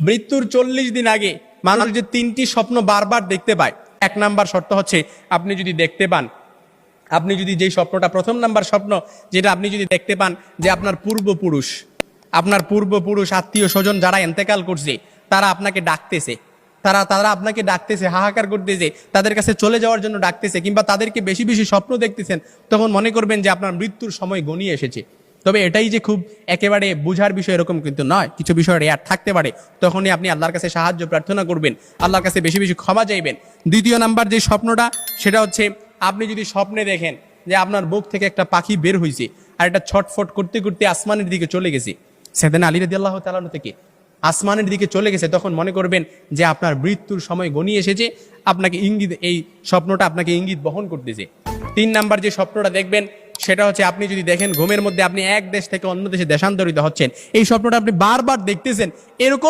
মৃত্যুর 40 দিন আগে মানুষ যে 3টি স্বপ্ন বারবার দেখতে পায়, 1 নাম্বার শর্ত হচ্ছে আপনি যদি দেখতে পান, আপনি যদি যেই স্বপ্নটা, প্রথম নাম্বার স্বপ্ন যেটা আপনি যদি দেখতে পান যে আপনার পূর্বপুরুষ আত্মীয় স্বজন যারা ইন্তেকাল করছে তারা আপনাকে ডাকতেছে, তারা আপনাকে ডাকতেছে, হাহাকার করতেছে, তাদের কাছে চলে যাওয়ার জন্য ডাকতেছে, কিংবা তাদেরকে বেশি বেশি স্বপ্ন দেখতেছেন, তখন মনে করবেন যে আপনার মৃত্যুর সময় গনিয়ে এসেছে। তবে এটাই যে খুব একেবারে বোঝার বিষয় এরকম কিন্তু নয়, কিছু বিষয় রেয়ার থাকতে পারে। তখনই আপনি আল্লাহর কাছে সাহায্য প্রার্থনা করবেন, আল্লাহর কাছে বেশি বেশি ক্ষমা চাইবেন। দ্বিতীয় নাম্বার যে স্বপ্নটা, সেটা হচ্ছে আপনি যদি স্বপ্নে দেখেন যে আপনার বুক থেকে একটা পাখি বের হয়েছে আর এটা ছটফট করতে করতে আসমানের দিকে চলে গেছে, সাইয়েদনা আলী রাদিয়াল্লাহু তাআলা থেকে আসমানের দিকে চলে গেছে, তখন মনে করবেন যে আপনার মৃত্যুর সময় গনিয়ে এসেছে, আপনাকে ইঙ্গিত, এই স্বপ্নটা আপনাকে ইঙ্গিত বহন করতেছে। 3 নাম্বার যে স্বপ্নটা দেখবেন সেটা হচ্ছে আপনি যদি দেখেন ঘুমের মধ্যে আপনি এক দেশ থেকে অন্য দেশে দেশান্তরিত হচ্ছেন, এই স্বপ্নটা আপনি বারবার দেখতেছেন, এরকম